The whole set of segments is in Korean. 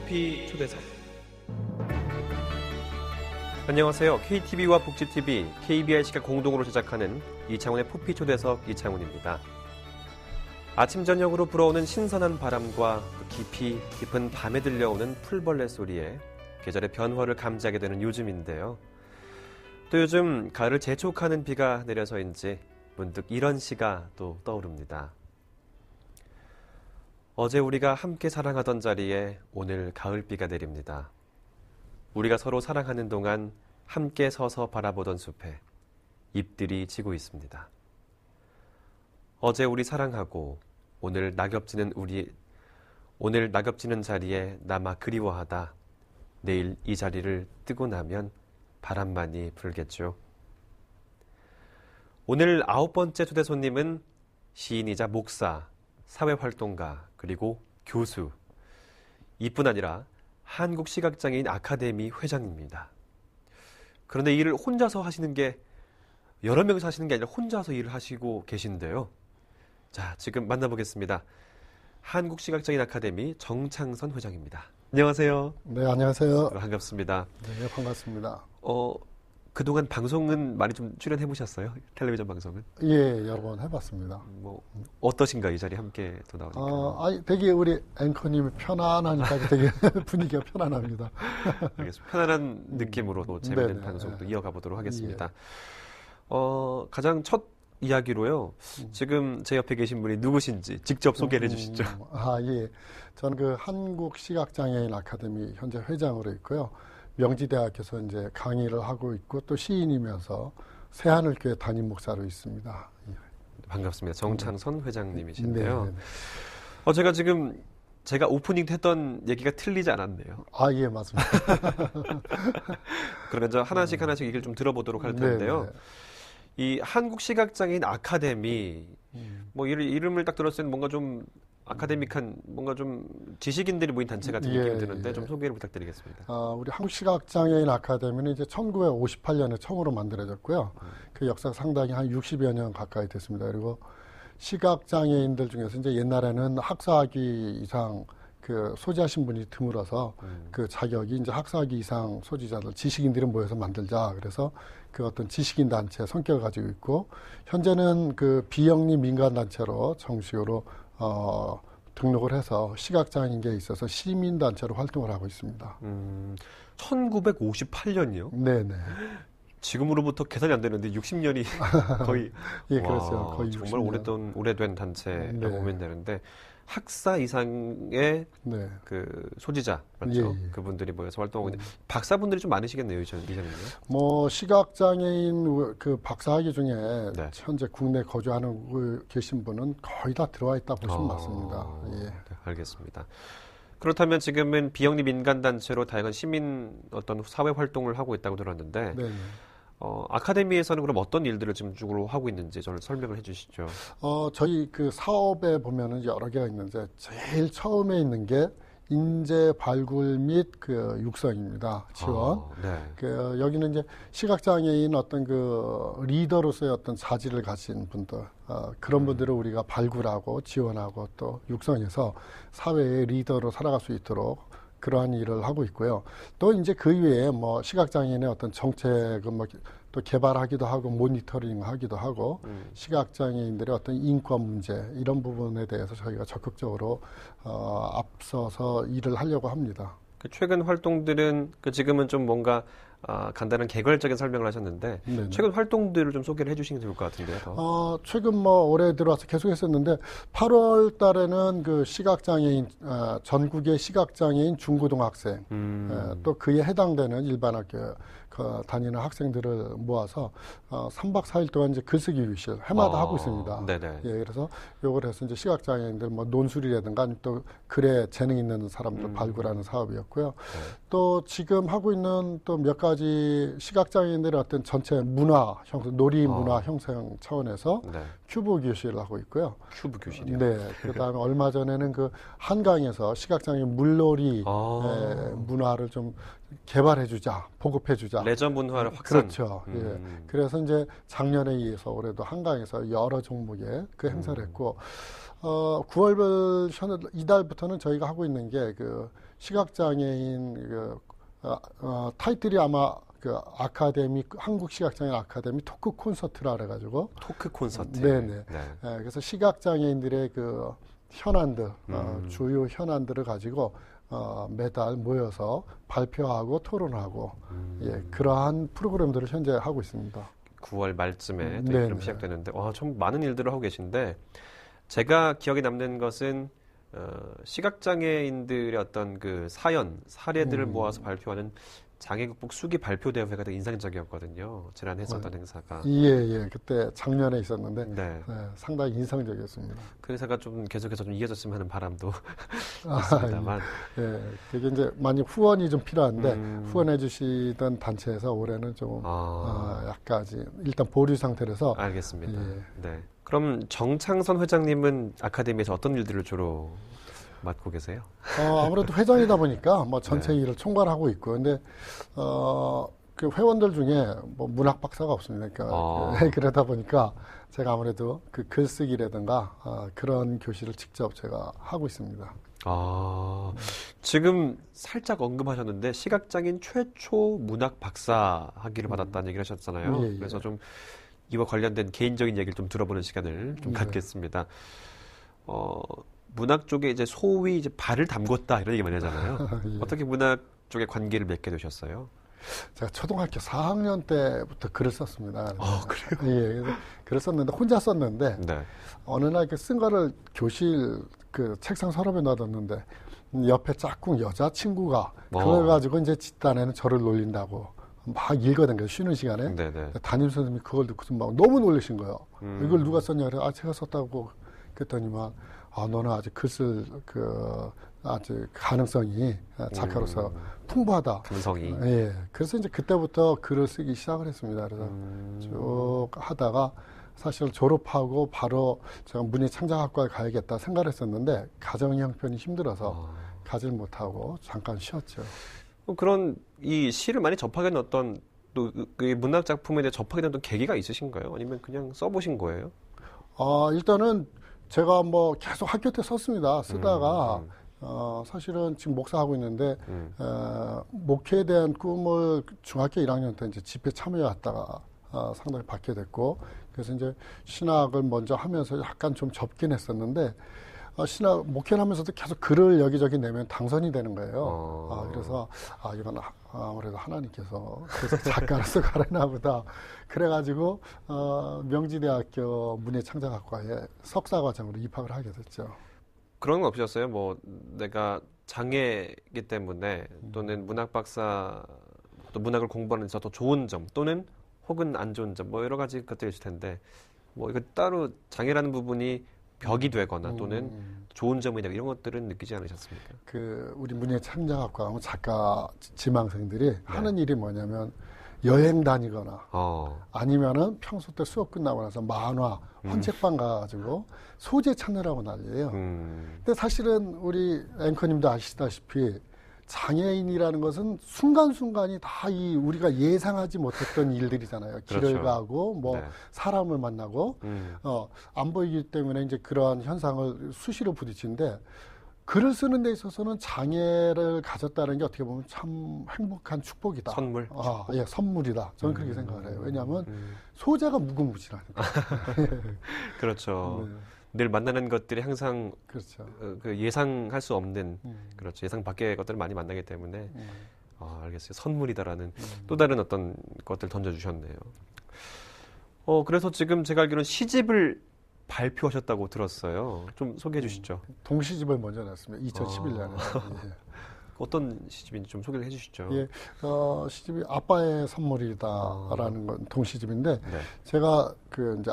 포피 초대석. 안녕하세요. KTV와 복지TV, KBIC가 공동으로 제작하는 이창훈의 포피 초대석 이창훈입니다. 아침 저녁으로 불어오는 신선한 바람과 깊이 깊은 밤에 들려오는 풀벌레 소리에 계절의 변화를 감지하게 되는 요즘인데요. 또 요즘 가을을 재촉하는 비가 내려서인지 문득 이런 시가 또 떠오릅니다. 어제 우리가 함께 사랑하던 자리에 오늘 가을비가 내립니다. 우리가 서로 사랑하는 동안 함께 서서 바라보던 숲에 잎들이 지고 있습니다. 어제 우리 사랑하고 오늘 낙엽지는 자리에 남아 그리워하다 내일 이 자리를 뜨고 나면 바람만이 불겠죠. 오늘 9번째 초대 손님은 시인이자 목사, 사회활동가, 그리고 교수, 이뿐 아니라 한국시각장애인 아카데미 회장입니다. 그런데 일을 혼자서 하시는 게 여러 명이서 하시는 게 아니라 혼자서 일을 하시고 계신데요. 자, 지금 만나보겠습니다. 한국시각장애인 아카데미 정창선 회장입니다. 안녕하세요. 네, 안녕하세요. 반갑습니다. 네, 반갑습니다. 그동안 방송은 많이 좀 출연해 보셨어요? 텔레비전 방송은? 예, 여러 번 해봤습니다. 뭐 어떠신가 이 자리 함께 또 나오니까? 되게 우리 앵커님이 편안하니까 되게 분위기가 편안합니다. 알겠습니다. 편안한 느낌으로 또 재미있는 방송도 이어가 보도록 하겠습니다. 예. 가장 첫 이야기로요. 지금 제 옆에 계신 분이 누구신지 직접 소개를 해주시죠. 예. 저는 그 한국시각장애인 아카데미 현재 회장으로 있고요. 명지대학에서 이제 강의를 하고 있고 또 시인이면서 새하늘교회 담임 목사로 있습니다. 예. 반갑습니다. 정창선 회장님이신데요. 네. 제가 오프닝 때 했던 얘기가 틀리지 않았네요. 예, 맞습니다. 그러면 저 하나씩 얘기를 좀 들어보도록 할 텐데요. 네네. 이 한국시각장애인 아카데미, 뭐 이름을 딱 들었을 때는 뭔가 좀 아카데믹한, 뭔가 좀 지식인들이 모인 단체 같은 느낌이 드는데 좀 소개를 부탁드리겠습니다. 우리 한국시각장애인 아카데미는 이제 1958년에 처음으로 만들어졌고요. 그 역사가 상당히 한 60여 년 가까이 됐습니다. 그리고 시각장애인들 중에서 이제 옛날에는 학사학위 이상 그 소지하신 분이 드물어서 그 자격이 이제 학사학위 이상 소지자들, 지식인들이 모여서 만들자. 그래서 그 어떤 지식인 단체 성격을 가지고 있고, 현재는 그 비영리 민간단체로 정식으로 등록을 해서 시각장애인계에 있어서 시민단체로 활동을 하고 있습니다. 1958년이요? 네네. 지금으로부터 계산이 안 되는데 60년이 거의. 예, 그렇죠. 거의 정말 60년. 오래된 단체라고 보면 되는데, 학사 이상의 그 소지자, 맞죠? 예. 그분들이 모여서 활동하고 있는데, 박사분들이 좀 많으시겠네요, 이전에는요? 뭐, 시각장애인 그 박사학위 중에 현재 국내 거주하는 계신 분은 거의 다 들어와 있다 보시면 맞습니다. 예. 네, 알겠습니다. 그렇다면 지금은 비영리 민간단체로 다양한 시민 어떤 사회 활동을 하고 있다고 들었는데, 네네. 아카데미에서는 그럼 어떤 일들을 지금 주로 하고 있는지 저를 설명을 해 주시죠. 저희 그 사업에 보면은 여러 개가 있는데, 제일 처음에 있는 게 인재 발굴 및 그 육성입니다. 지원. 그 여기는 이제 시각장애인 어떤 그 리더로서의 어떤 자질을 가진 분들, 그런 분들을 우리가 발굴하고 지원하고 또 육성해서 사회의 리더로 살아갈 수 있도록 그러한 일을 하고 있고요. 또 이제 그 이외에 뭐 시각장애인의 어떤 정책을 뭐 또 개발하기도 하고 모니터링 하기도 하고 시각장애인들의 어떤 인권 문제 이런 부분에 대해서 저희가 적극적으로 앞서서 일을 하려고 합니다. 그 최근 활동들은 지금은 좀 뭔가 간단한 개괄적인 설명을 하셨는데 네네. 최근 활동들을 좀 소개를 해주시면 좋을 것 같은데요. 최근 뭐 올해 들어와서 계속 했었는데 8월 달에는 그 시각장애인 전국의 시각장애인 중고등학생 또 그에 해당되는 일반 학교 다니는 학생들을 모아서 3박 4일 동안 이제 글쓰기 교실 해마다 하고 있습니다. 네네. 예, 그래서 요걸 해서 이제 시각장애인들 뭐 논술이라든가 아니면 또 글에 재능 있는 사람들 발굴하는 사업이었고요. 또 지금 하고 있는 또 몇 가지 시각장애인들의 어떤 전체 문화 형성, 놀이 문화 형성 차원에서 큐브 교실을 하고 있고요. 큐브 교실이요? 네. 그다음에 얼마 전에는 그 한강에서 시각장애인 물놀이 문화를 좀 개발해주자, 보급해주자. 레저 문화를 확산. 그렇죠. 예. 그래서 이제 작년에 이어서 올해도 한강에서 여러 종목의 그 행사를 했고, 9월 이달부터는 저희가 하고 있는 게 그 시각장애인 타이틀이 아마 그 아카데미 한국 시각장애인 아카데미 토크 콘서트라 그래가지고 토크 콘서트. 네네. 그래서 시각장애인들의 그 현안들 주요 현안들을 가지고 매달 모여서 발표하고 토론하고 그러한 프로그램들을 현재 하고 있습니다. 9월 말쯤에 그럼 시작되는데 좀 많은 일들을 하고 계신데 제가 기억에 남는 것은 시각장애인들의 어떤 그 사례들을 모아서 발표하는 장애극복 수기 발표 대회가 되게 인상적이었거든요. 지난했었던 행사가. 예. 그때 작년에 있었는데 상당히 인상적이었습니다. 그 행사가 좀 계속해서 좀 이어졌으면 하는 바람도 있습니다만. 그게 이제 많이 후원이 좀 필요한데 후원해 주시던 단체에서 올해는 좀 약까지 일단 보류 상태라서. 알겠습니다. 네. 그럼 정창선 회장님은 아카데미에서 어떤 일들을 주로 맡고 계세요? 아무래도 회장이다 보니까 뭐 전체 일을 총괄하고 있고, 근데 그 회원들 중에 뭐 문학 박사가 없습니다. 그러니까 그러다 보니까 제가 아무래도 그 글쓰기라든가 그런 교실을 직접 제가 하고 있습니다. 지금 살짝 언급하셨는데 시각장애인 최초 문학 박사 학위를 받았다는 얘기를 하셨잖아요. 그래서 좀 이와 관련된 개인적인 얘기를 좀 들어보는 시간을 좀 갖겠습니다. 문학 쪽에 이제 소위 이제 발을 담궜다 이런 얘기 많이 하잖아요. 어떻게 문학 쪽에 관계를 맺게 되셨어요? 제가 초등학교 4학년 때부터 글을 썼습니다. 그래요? 그래서 글을 썼는데 혼자 썼는데 어느 날 쓴 거를 교실 그 책상 서랍에 놔뒀는데 옆에 짝꿍 여자친구가 그걸 가지고 이제 집단에는 저를 놀린다고 막 읽어댄 거예요. 쉬는 시간에. 담임 선생님이 그걸 듣고 막 너무 놀라신 거예요. 이걸 누가 썼냐 그래. 제가 썼다고. 그랬더니만 너는 아직 글쓸 아직 가능성이 작가로서 풍부하다. 감성이. 그래서 이제 그때부터 글을 쓰기 시작을 했습니다. 그래서 쭉 하다가 사실 졸업하고 바로 제가 문예창작학과에 가야겠다 생각을 했었는데 가정 형편이 힘들어서 가질 못하고 잠깐 쉬었죠. 그런 이 시를 많이 접하게 된 어떤 또 그 문학 작품에 대해 접하게 된 어떤 계기가 있으신가요? 아니면 그냥 써보신 거예요? 일단은 제가 뭐 계속 학교 때 썼습니다. 쓰다가 사실은 지금 목사하고 있는데 목회에 대한 꿈을 중학교 1학년 때 이제 집회 참여해 왔다가 상당히 받게 됐고, 그래서 이제 신학을 먼저 하면서 약간 좀 접긴 했었는데 신학 목회를 하면서도 계속 글을 여기저기 내면 당선이 되는 거예요. 그래서 이건 아무래도 하나님께서 그래서 작가로서 가려나 보다. 그래가지고 명지대학교 문예창작학과에 석사과정으로 입학을 하게 됐죠. 그런 거 없으셨어요? 뭐 내가 장애이기 때문에 또는 문학 박사 또 문학을 공부하는 데서 더 좋은 점 또는 혹은 안 좋은 점 뭐 여러 가지 것들이 있을 텐데 뭐 이거 따로 장애라는 부분이 벽이 되거나 또는 좋은 점이 되고 이런 것들은 느끼지 않으셨습니까? 우리 문예창작학과 작가 지망생들이 하는 일이 뭐냐면 여행 다니거나 아니면은 평소 때 수업 끝나고 나서 만화, 헌책방 가가지고 소재 찾느라고 난리예요. 근데 사실은 우리 앵커님도 아시다시피 장애인이라는 것은 순간순간이 다 우리가 예상하지 못했던 일들이잖아요. 길을 가고, 사람을 만나고, 안 보이기 때문에 이제 그러한 현상을 수시로 부딪히는데, 글을 쓰는 데 있어서는 장애를 가졌다는 게 어떻게 보면 참 행복한 축복이다. 선물? 선물이다. 저는 그렇게 생각을 해요. 왜냐하면 소재가 무궁무진하니까. 그렇죠. 늘 만나는 것들이 항상 그 예상할 수 없는 예상 밖의 것들을 많이 만나기 때문에 알겠어요. 선물이다라는 또 다른 어떤 것들 던져주셨네요. 그래서 지금 제가 알기로는 시집을 발표하셨다고 들었어요. 좀 소개해 주시죠. 동시집을 먼저 냈습니다. 2011년에. 어떤 시집인지 좀 소개를 해주시죠. 시집이 아빠의 선물이다라는 건 동시집인데 제가 이제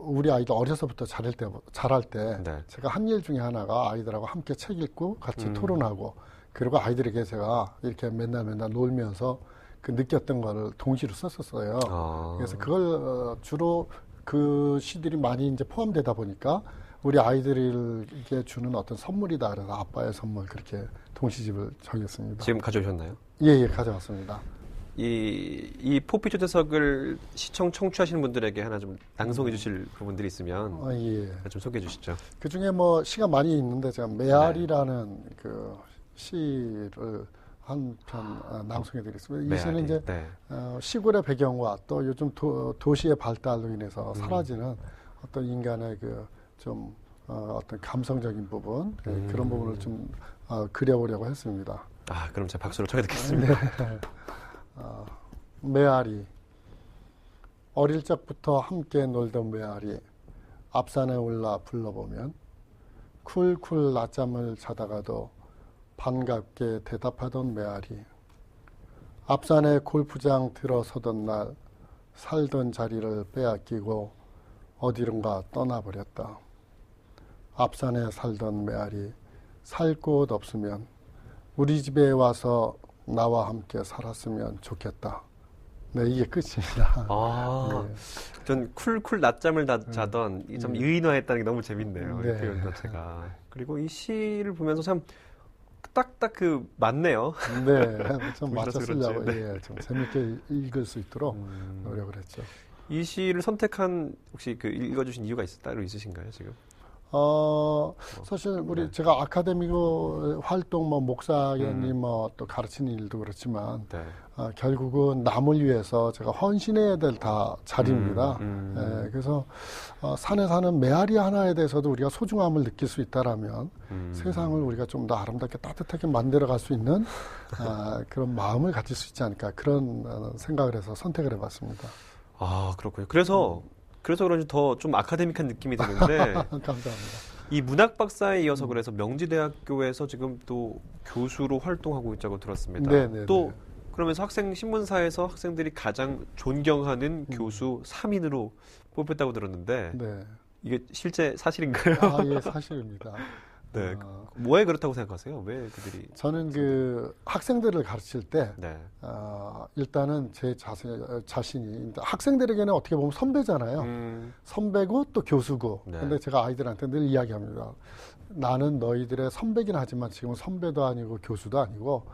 우리 아이들 어려서부터 자랄 때 제가 한 일 중에 하나가 아이들하고 함께 책 읽고 같이 토론하고 그리고 아이들에게 제가 이렇게 맨날 놀면서 그 느꼈던 거를 동시로 썼었어요. 그래서 그걸 주로 그 시들이 많이 이제 포함되다 보니까 우리 아이들에게 주는 어떤 선물이다. 그래서 아빠의 선물 그렇게 동시집을 정했습니다. 지금 가져오셨나요? 예, 가져왔습니다. 이 포피 초대석을 청취하시는 분들에게 하나 좀 낭송해 주실 부분들이 있으면 좀 소개해 주시죠. 그 중에 시간 많이 있는데 제가 메아리라는 그 시를 한 편 낭송해 드리겠습니다. 이 메아리. 시는 이제 네. 시골의 배경과 또 요즘 도시의 발달로 인해서 사라지는 어떤 인간의 좀 어떤 감성적인 부분 그런 부분을 좀 그려보려고 했습니다. 그럼 제가 박수를 쳐야 되겠습니다. 네. 메아리. 어릴 적부터 함께 놀던 메아리. 앞산에 올라 불러보면 쿨쿨 낮잠을 자다가도 반갑게 대답하던 메아리. 앞산에 골프장 들어서던 날 살던 자리를 빼앗기고 어디론가 떠나버렸다. 앞산에 살던 메아리. 살 곳 없으면 우리 집에 와서 나와 함께 살았으면 좋겠다. 네, 이게 끝입니다. 네. 전 쿨쿨 낮잠을 자던 좀 유인화했다는 게 너무 재밌네요. 네. 이 표현 자체가. 그리고 이 시를 보면서 참 딱딱 맞네요. 네, 좀 보셔서 맞춰쓰려고 그런지, 예, 좀 재밌게 읽을 수 있도록 노력을 했죠. 이 시를 선택한 혹시 읽어주신 이유가 따로 있으신가요, 지금? 사실 제가 아카데미고 활동, 목사님 또 가르치는 일도 그렇지만 네. 결국은 남을 위해서 제가 헌신해야 될 다 자리입니다. 예, 그래서 산에 사는 메아리 하나에 대해서도 우리가 소중함을 느낄 수 있다라면 세상을 우리가 좀 더 아름답게 따뜻하게 만들어갈 수 있는 그런 마음을 가질 수 있지 않을까 그런 생각을 해서 선택을 해봤습니다. 그렇군요. 그래서 그런지 더 좀 아카데믹한 느낌이 드는데 감사합니다. 이 문학 박사에 이어서 그래서 명지대학교에서 지금 또 교수로 활동하고 있다고 들었습니다. 네네네. 또 그러면서 학생 신문사에서 학생들이 가장 존경하는 교수 3인으로 뽑혔다고 들었는데 네. 이게 실제 사실인가요? 예, 사실입니다. 네. 왜 그렇다고 생각하세요? 왜 그들이? 저는 학생들을 가르칠 때, 네. 일단은 제 자신이, 학생들에게는 어떻게 보면 선배잖아요. 선배고 또 교수고. 네. 근데 제가 아이들한테 늘 이야기합니다. 나는 너희들의 선배긴 하지만 지금은 선배도 아니고 교수도 아니고,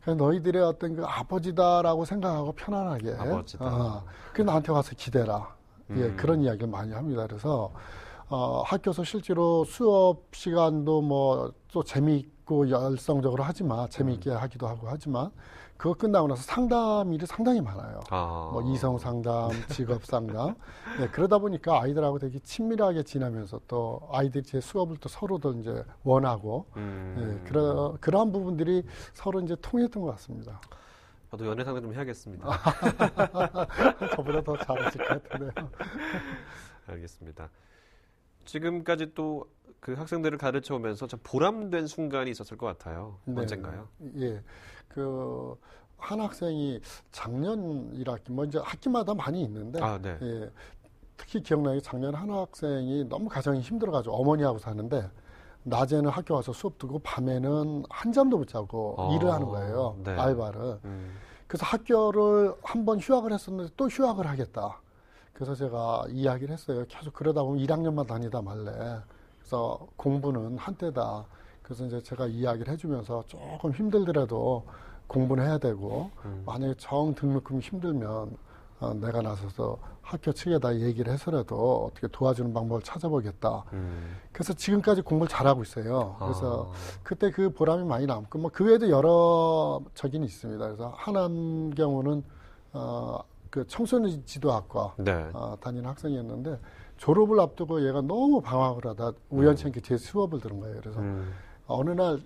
그냥 너희들의 어떤 아버지다라고 생각하고 편안하게. 아버지다. 그 나한테 와서 기대라. 예, 그런 이야기를 많이 합니다. 그래서, 학교에서 실제로 수업 시간도 또 재미있고 열성적으로 하지만, 재미있게 하기도 하고 하지만, 그거 끝나고 나서 상담일이 상당히 많아요. 이성 상담, 직업 상담. 네, 그러다 보니까 아이들하고 되게 친밀하게 지내면서 또 아이들이 제 수업을 또 서로도 이제 원하고, 네, 그러한 부분들이 서로 이제 통했던 것 같습니다. 저도 연애 상담 좀 해야겠습니다. 저보다 더 잘하실 것 같은데요. 알겠습니다. 지금까지 또 그 학생들을 가르쳐 오면서 참 보람된 순간이 있었을 것 같아요. 네. 언젠가요? 예. 한 학생이 작년 1학기, 이제 학기마다 많이 있는데, 네. 예. 특히 기억나는 게 작년 한 학생이 너무 가정이 힘들어가지고 어머니하고 사는데, 낮에는 학교 와서 수업 듣고 밤에는 한잠도 못 자고 일을 하는 거예요. 네. 알바를. 그래서 학교를 한번 휴학을 했었는데 또 휴학을 하겠다. 그래서 제가 이야기를 했어요. 계속 그러다 보면 1학년만 다니다 말래. 그래서 공부는 한때다. 그래서 이제 제가 이야기를 해주면서 조금 힘들더라도 공부는 해야 되고, 만약에 정 등록금이 힘들면 내가 나서서 학교 측에다 얘기를 해서라도 어떻게 도와주는 방법을 찾아보겠다. 그래서 지금까지 공부를 잘하고 있어요. 그래서 그때 그 보람이 많이 남고, 그 외에도 여러 적인이 있습니다. 그래서 하나인 경우는 청소년 지도학과 네. 다니는 학생이었는데, 졸업을 앞두고 얘가 너무 방황을 하다 우연찮게 제 수업을 들은 거예요. 그래서 어느 날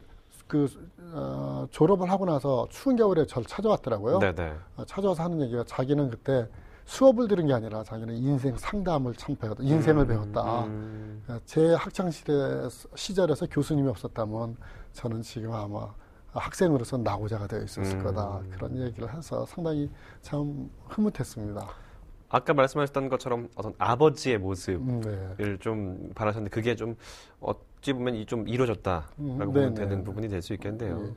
졸업을 하고 나서 추운 겨울에 저를 찾아왔더라고요. 네네. 찾아와서 하는 얘기가 자기는 그때 수업을 들은 게 아니라 자기는 인생 상담을 참 배웠다. 인생을 배웠다. 제 학창 시절에서 교수님이 없었다면 저는 지금 아마 학생으로서 나고자가 되어 있었을 거다. 그런 얘기를 해서 상당히 참 흐뭇했습니다. 아까 말씀하셨던 것처럼 어떤 아버지의 모습을 네. 좀 바라셨는데 그게 좀 어찌 보면 좀 이루어졌다라고 보면 되는 부분이 될 수 있겠는데요. 네.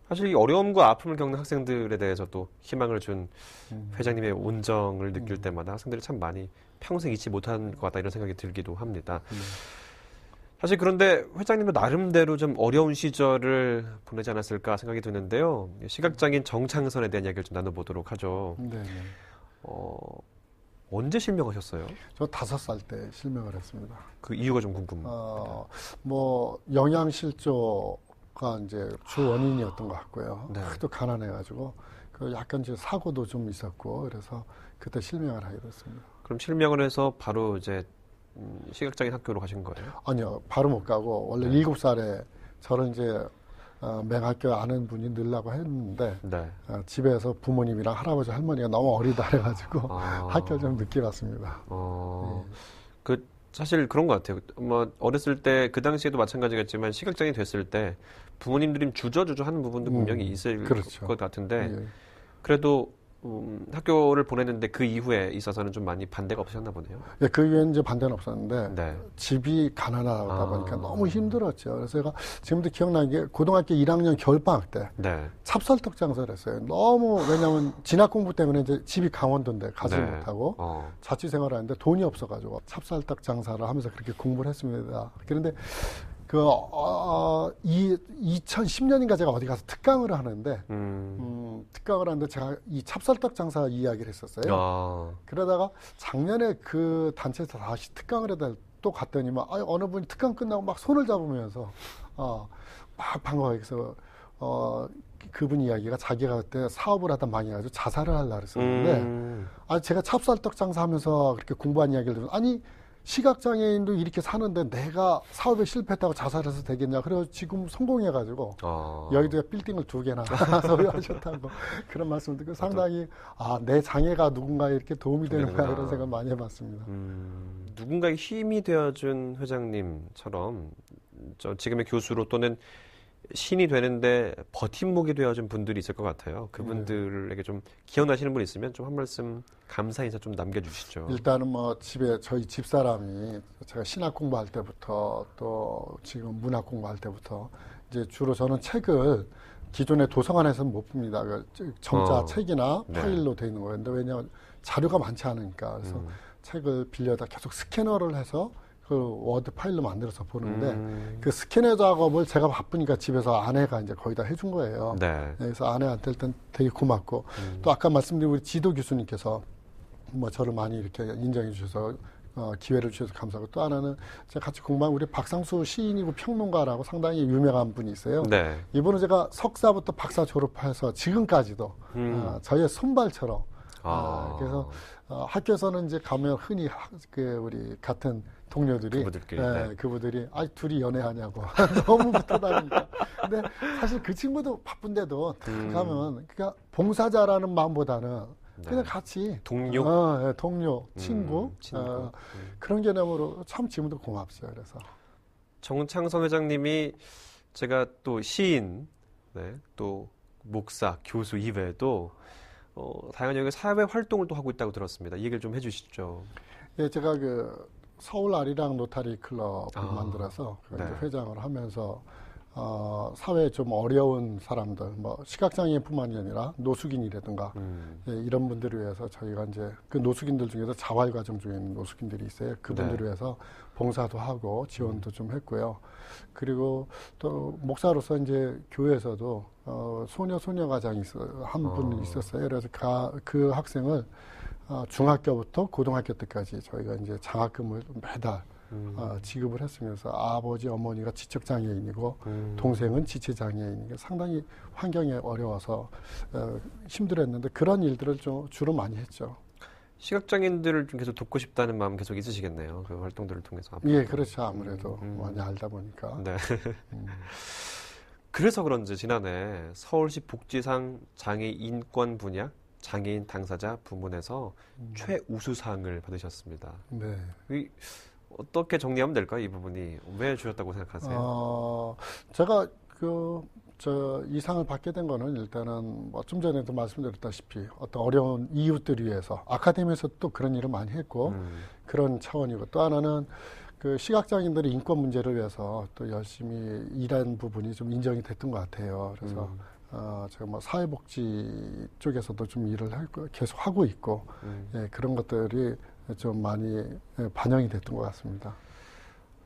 사실 이 어려움과 아픔을 겪는 학생들에 대해서 또 희망을 준 회장님의 온정을 느낄 때마다 학생들이 참 많이 평생 잊지 못한 것 같다 이런 생각이 들기도 합니다. 사실 그런데 회장님도 나름대로 좀 어려운 시절을 보내지 않았을까 생각이 드는데요. 시각장애인 정창선에 대한 이야기를 좀 나눠보도록 하죠. 네. 언제 실명하셨어요? 저 5살 때 실명을 했습니다. 그 이유가 좀 궁금해요. 영양실조 이제 주 원인이었던 것 같고요. 네. 하도 가난해가지고 그 약간 이제 사고도 좀 있었고 그래서 그때 실명을 하게 됐습니다. 그럼 실명을 해서 바로 이제 시각장애인 학교로 가신 거예요? 아니요, 바로 못 가고 원래 네. 7살에 저를 이제 맹학교 아는 분이 넣으려고 했는데 네. 집에서 부모님이랑 할아버지 할머니가 너무 어리다 해가지고 학교 좀 늦게 갔습니다. 그 사실 그런 것 같아요. 뭐 어렸을 때 그 당시에도 마찬가지겠지만 시각장애인 됐을 때 부모님들이 주저주저 하는 부분도 분명히 있을 그렇죠. 것 같은데 예. 그래도 학교를 보냈는데 그 이후에 있어서는 좀 많이 반대가 없으셨나 보네요. 예, 그 이후에는 이제 반대는 없었는데 네. 집이 가난하다 보니까 너무 힘들었죠. 그래서 제가 지금도 기억나는 게 고등학교 1학년 겨울방학 때 네. 찹쌀떡 장사를 했어요. 너무 왜냐하면 진학 공부 때문에 이제 집이 강원도인데 가지 네. 못하고 어. 자취 생활을 하는데 돈이 없어가지고 찹쌀떡 장사를 하면서 그렇게 공부를 했습니다. 그런데 2010년인가 제가 어디 가서 특강을 하는데 특강을 하는데 제가 이 찹쌀떡 장사 이야기를 했었어요. 그러다가 작년에 그 단체에서 다시 특강을 해다 또 갔더니만 어느 분이 특강 끝나고 막 손을 잡으면서 막 반가워해서 그분 이야기가 자기가 그때 사업을 하다 망해가지고 자살을 하려고 했었는데 제가 찹쌀떡 장사하면서 그렇게 공부한 이야기를 들으면 시각장애인도 이렇게 사는데 내가 사업에 실패했다고 자살해서 되겠냐. 그래서 지금 성공해가지고 여의도에 빌딩을 2개나 소유하셨다고 그런 말씀 듣고 상당히 내 장애가 누군가에 이렇게 도움이 되는가 그런 생각 많이 해봤습니다. 누군가의 힘이 되어준 회장님처럼 지금의 교수로 또는 신이 되는데 버팀목이 되어준 분들이 있을 것 같아요. 그분들에게 좀 기억나시는 분 있으면 좀 한 말씀 감사 인사 좀 남겨주시죠. 일단은 뭐 집에 저희 집사람이 제가 신학 공부할 때부터 또 지금 문학 공부할 때부터 이제 주로 저는 책을 기존의 도서관에서는 못 봅니다. 정자 책이나 파일로 돼 있는 거였는데 왜냐하면 자료가 많지 않으니까 그래서 책을 빌려다 계속 스캐너를 해서 그 워드 파일로 만들어서 보는데 그 스캐너 작업을 제가 바쁘니까 집에서 아내가 이제 거의 다 해준 거예요. 네. 그래서 아내한테 일단 되게 고맙고 또 아까 말씀드린 우리 지도 교수님께서 뭐 저를 많이 이렇게 인정해 주셔서 기회를 주셔서 감사하고 또 하나는 제가 같이 공부한 우리 박상수 시인이고 평론가라고 상당히 유명한 분이 있어요. 네. 이분은 제가 석사부터 박사 졸업해서 지금까지도 저의 손발처럼 그래서 학교에서는 이제 가면 흔히 우리 같은 동료들이 그분들이 둘이 연애하냐고 너무 붙어 다니니까. 근데 사실 그 친구도 바쁜데도 가면 그러니까 봉사자라는 마음보다는 그냥 같이 동료, 동료, 친구, 그런 개념으로 참 지금도 고맙죠. 그래서 정창성 회장님이 제가 또 시인, 또 목사, 교수 이외에도 다양한 영역의 사회 활동을 또 하고 있다고 들었습니다. 이 얘기를 좀 해주시죠. 예, 제가 서울 아리랑 로타리 클럽을 만들어서 회장을 하면서 사회에 좀 어려운 사람들, 뭐 시각장애인뿐만이 아니라 노숙인이라든가 이런 분들을 위해서 저희가 이제 그 노숙인들 중에서 자활 과정 중에 있는 노숙인들이 있어요. 그분들을 위해서 봉사도 하고 지원도 좀 했고요. 그리고 또 목사로서 이제 교회에서도 소녀 과장이 한 분 있었어요. 그래서 그 학생을 중학교부터 고등학교 때까지 저희가 이제 장학금을 매달 지급을 했으면서 아버지, 어머니가 지적장애인이고 동생은 지체장애인이고 상당히 환경이 어려워서 힘들었는데 그런 일들을 좀 주로 많이 했죠. 시각장애인들을 좀 계속 돕고 싶다는 마음 계속 있으시겠네요. 그 활동들을 통해서. 예, 그렇죠. 아무래도 많이 알다 보니까. 네. 그래서 그런지 지난해 서울시 복지상 장애인 인권 분야 장애인 당사자 부문에서 최우수상을 받으셨습니다. 네. 어떻게 정리하면 될까요? 이 부분이 왜 주셨다고 생각하세요? 제가 이 상을 받게 된 거는 일단은 뭐 좀 전에도 말씀드렸다시피 어떤 어려운 이웃들을 위해서 아카데미에서 또 그런 일을 많이 했고 그런 차원이고 또 하나는 그 시각장애인들의 인권 문제를 위해서 또 열심히 일한 부분이 좀 인정이 됐던 것 같아요. 그래서 제가 뭐 사회복지 쪽에서도 좀 일을 계속 하고 있고 그런 것들이 좀 많이 반영이 됐던 것 같습니다.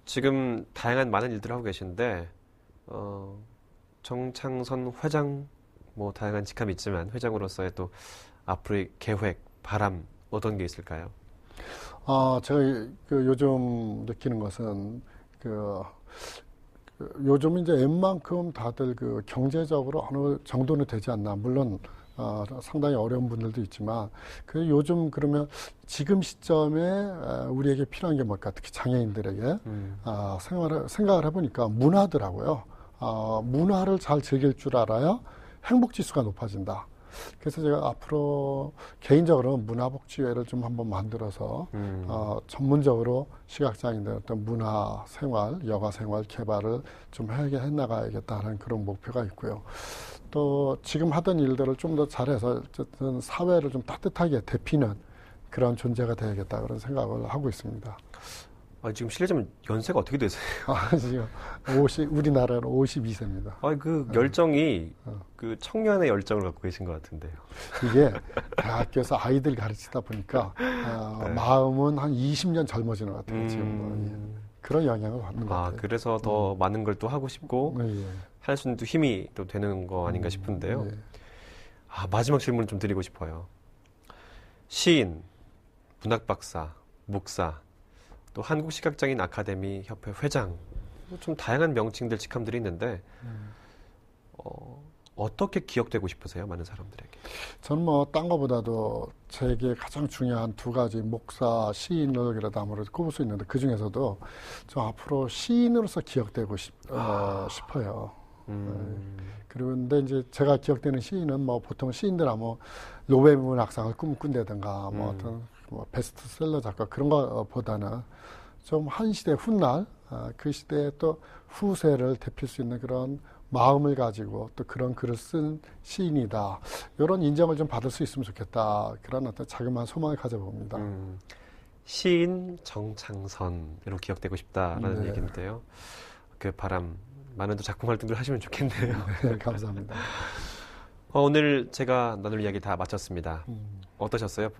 지금 다양한 많은 일들을 하고 계신데 정창선 회장 뭐 다양한 직함이 있지만 회장으로서의 또 앞으로의 계획, 바람 어떤 게 있을까요? 제가 요즘 느끼는 것은 요즘 이제 웬만큼 다들 그 경제적으로 어느 정도는 되지 않나. 물론 상당히 어려운 분들도 있지만 그 요즘 그러면 지금 시점에 우리에게 필요한 게 뭘까? 특히 장애인들에게 생각을 해보니까 문화더라고요. 문화를 잘 즐길 줄 알아야 행복 지수가 높아진다. 그래서 제가 앞으로 개인적으로 문화복지회를 좀 한번 만들어서 전문적으로 시각장애인들 어떤 문화 생활, 여가 생활 개발을 좀 해나가야겠다는 그런 목표가 있고요. 또 지금 하던 일들을 좀 더 잘해서 어쨌든 사회를 좀 따뜻하게 데피는 그런 존재가 되야겠다 그런 생각을 하고 있습니다. 지금 실례지만 연세가 어떻게 되세요? 지금 우리나라는 52세입니다. 그 열정이 그 청년의 열정을 갖고 계신 것 같은데요. 이게 대학교에서 아이들 가르치다 보니까 네. 마음은 한 20년 젊어지는 것 같아요. 지금 그런 영향을 받는 것 같아요. 그래서 더 많은 걸 또 하고 싶고 할 수 있는 또 힘이 또 되는 거 아닌가 싶은데요. 마지막 질문 좀 드리고 싶어요. 시인, 문학박사, 목사, 또 한국시각장애인 아카데미 협회 회장, 좀 다양한 명칭들, 직함들이 있는데 어떻게 기억되고 싶으세요? 많은 사람들에게. 저는 딴 거보다도 제게 가장 중요한 두 가지, 목사, 시인을 그래도 아무래도 꼽을 수 있는데 그 중에서도 좀 앞으로 시인으로서 기억되고 싶어요. 그런데 이제 제가 기억되는 시인은 보통 시인들 하면 노벨 문학상을 꿈꾼다든가 어떤 베스트셀러 작가 그런 거보다는 좀 한 시대 훗날 그 시대의 또 후세를 대필 수 있는 그런 마음을 가지고 또 그런 글을 쓴 시인이다. 이런 인정을 좀 받을 수 있으면 좋겠다. 그런 어떤 자그마한 소망을 가져봅니다. 시인 정창선으로 기억되고 싶다라는 얘기인데요. 그 바람 많은 또 작품 활동들 하시면 좋겠네요. 네, 감사합니다. 오늘 제가 나눌 이야기 다 마쳤습니다. 어떠셨어요?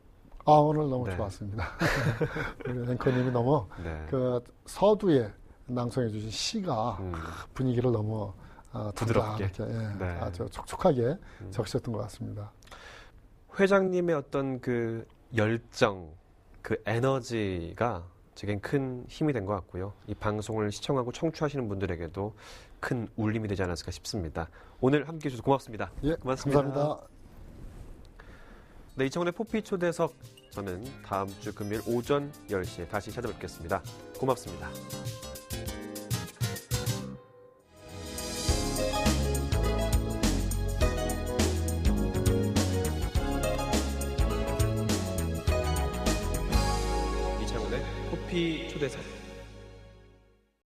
오늘 너무 좋았습니다. 우리 앵커님이 너무 그 서두에 낭송해 주신 시가 분위기를 너무 부드럽게 아주 촉촉하게 적으셨던 것 같습니다. 회장님의 어떤 그 열정, 그 에너지가 제겐 큰 힘이 된 것 같고요. 이 방송을 시청하고 청취하시는 분들에게도 큰 울림이 되지 않았을까 싶습니다. 오늘 함께해 주셔서 고맙습니다. 예, 고맙습니다. 감사합니다. 네, 이창훈의 포피 초대석, 저는 다음 주 금요일 오전 10시에 다시 찾아뵙겠습니다. 고맙습니다. 이창훈의 포피 초대석.